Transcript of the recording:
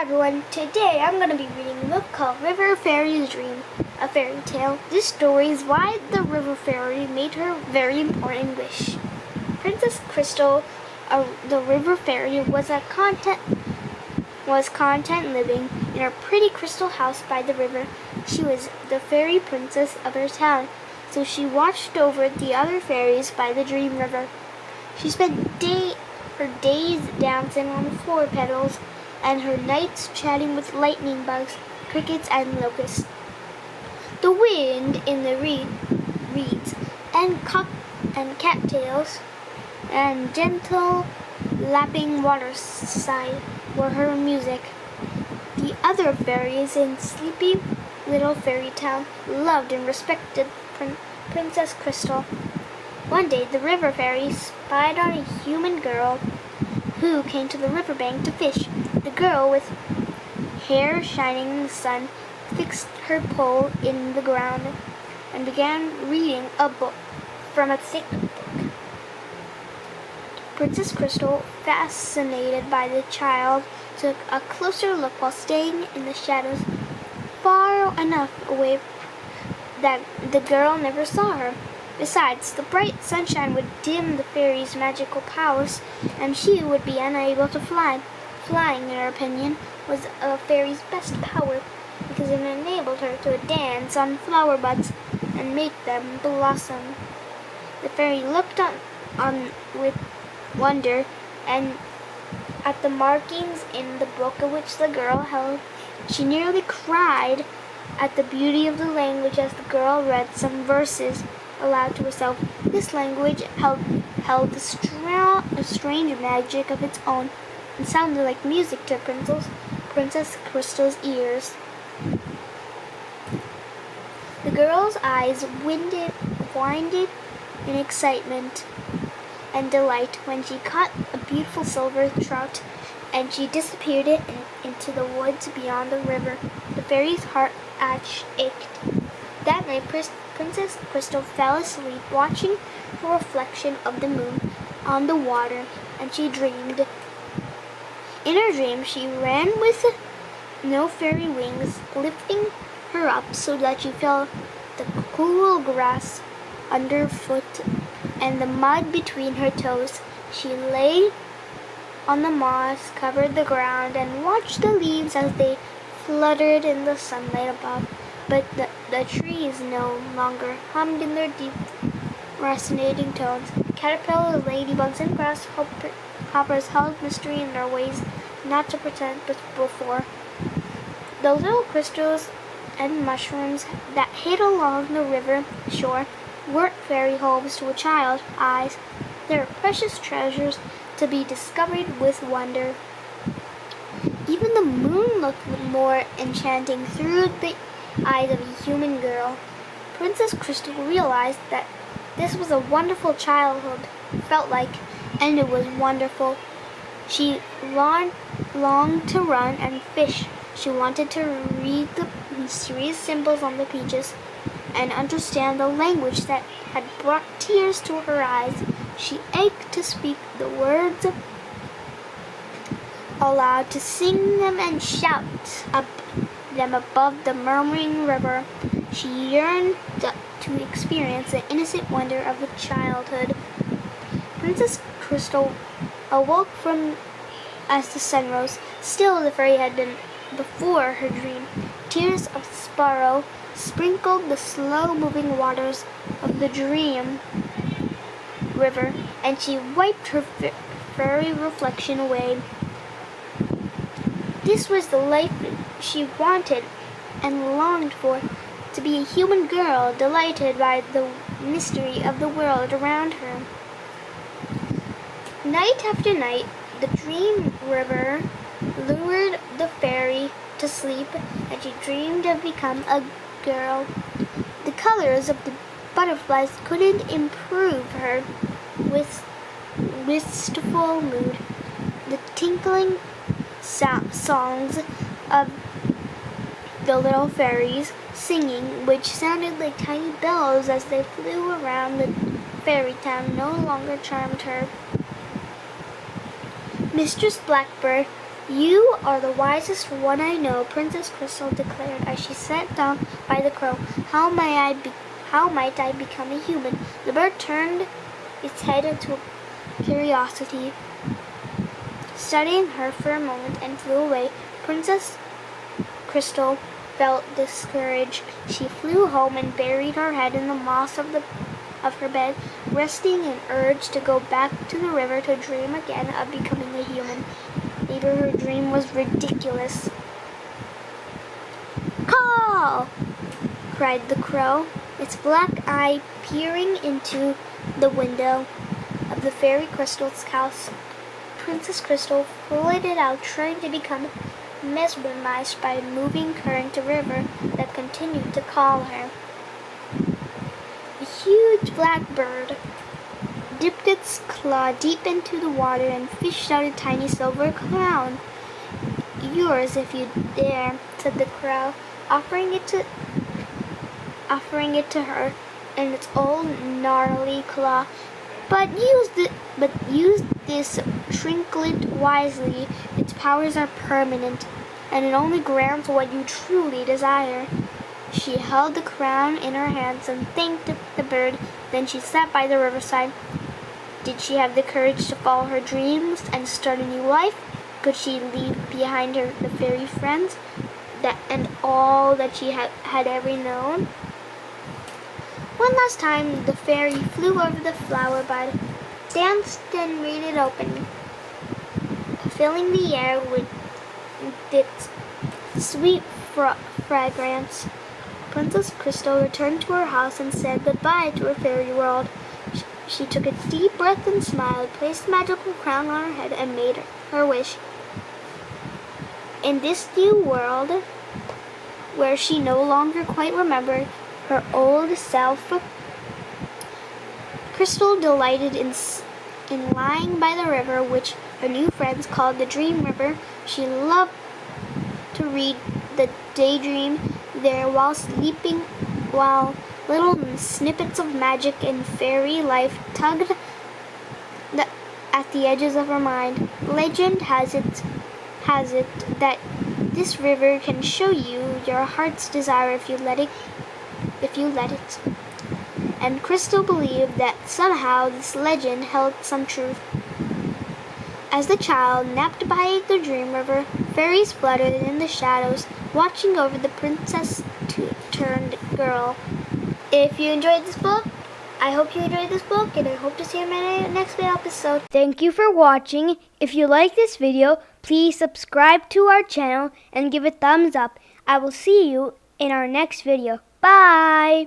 Hi everyone, today I'm going to be reading a book called River Fairy's Dream, a fairy tale. This story is why the river fairy made her very important wish. Princess Crystal, the river fairy, was content living in her pretty crystal house by the river. She was the fairy princess of her town, so she watched over the other fairies by the dream river. She spent her days dancing on the floor petals, and her nights chatting with lightning bugs, crickets, and locusts. The wind in the reeds and cattails and gentle lapping water sigh were her music. The other fairies in sleepy little fairy town loved and respected Princess Crystal. One day the river fairy spied on a human girl who came to the riverbank to fish. The girl, with hair shining in the sun, fixed her pole in the ground and began reading a book from a thick book. Princess Crystal, fascinated by the child, took a closer look while staying in the shadows far enough away that the girl never saw her. Besides, the bright sunshine would dim the fairy's magical powers, and she would be unable to fly. Flying, in her opinion, was a fairy's best power, because it enabled her to dance on flower buds and make them blossom. The fairy looked on with wonder and at the markings in the book which the girl held. She nearly cried at the beauty of the language as the girl read some verses aloud to herself. This language held a strange magic of its own, and sounded like music to Princess Crystal's ears. The girl's eyes winded in excitement and delight when she caught a beautiful silver trout, and she disappeared it into the woods beyond the river. The fairy's heart ached. That night, Princess Crystal fell asleep watching the reflection of the moon on the water, and she dreamed. In her dream, she ran with no fairy wings, lifting her up so that she felt the cool grass underfoot and the mud between her toes. She lay on the moss, covered the ground, and watched the leaves as they fluttered in the sunlight above. But the trees no longer hummed in their deep, resonating tones. Caterpillars, ladybugs, and grasshoppers held mystery in their ways not to pretend before. The little crystals and mushrooms that hid along the river shore weren't fairy homes to a child's eyes. They were precious treasures to be discovered with wonder. Even the moon looked more enchanting through the eyes of a human girl. Princess Crystal realized that this was a wonderful childhood felt like, and it was wonderful. She longed to run and fish. She wanted to read the mysterious symbols on the pages and understand the language that had brought tears to her eyes. She ached to speak the words aloud, to sing them and shout them above the murmuring river. She yearned to experience the innocent wonder of her childhood. Princess Crystal awoke as the sun rose. Still the fairy had been before her dream. Tears of sparrow sprinkled the slow-moving waters of the dream river, and she wiped her fairy reflection away. This was the life she wanted and longed for, to be a human girl delighted by the mystery of the world around her. Night after night, the dream river lured the fairy to sleep, and she dreamed of becoming a girl. The colors of the butterflies couldn't improve her wistful mood. The tinkling songs of the little fairies singing, which sounded like tiny bells as they flew around the fairy town, no longer charmed her. Mistress Blackbird "You are the wisest one I know," Princess Crystal declared as she sat down by the crow. How might I become a human?" The bird turned its head into curiosity, studying her for a moment, and flew away. Princess Crystal felt discouraged. She flew home and buried her head in the moss of her bed, resting an urge to go back to the river to dream again of becoming a human. Maybe her dream was ridiculous. "Call!" cried the crow, its black eye peering into the window of the fairy Crystal's house. Princess Crystal flitted out, trying to become mesmerized by the moving current of river that continued to call her. A huge black bird dipped its claw deep into the water and fished out a tiny silver crown. "Yours if you dare," said the crow, offering it to her in its old gnarly claw. But use this trinket wisely. Its powers are permanent, and it only grants what you truly desire." She held the crown in her hands and thanked the bird. Then she sat by the riverside. Did she have the courage to follow her dreams and start a new life? Could she leave behind her the fairy friends and all that she had ever known? One last time, the fairy flew over the flower bed, danced and made it open, filling the air with its sweet fragrance. Princess Crystal returned to her house and said goodbye to her fairy world. She took a deep breath and smiled, placed the magical crown on her head, and made her wish. In this new world, where she no longer quite remembered her old self, Crystal delighted in lying by the river, which her new friends called the Dream River. She loved to read the Daydream there while sleeping, while little snippets of magic and fairy life tugged at the edges of her mind. Legend has it that this river can show you your heart's desire if you let it. And Crystal believed that somehow this legend held some truth. As the child napped by the Dream River, fairies fluttered in the shadows, watching over the princess-turned girl. If you enjoyed this book, I hope you enjoyed this book, and I hope to see you in my next episode. Thank you for watching. If you like this video, please subscribe to our channel and give a thumbs up. I will see you in our next video. Bye!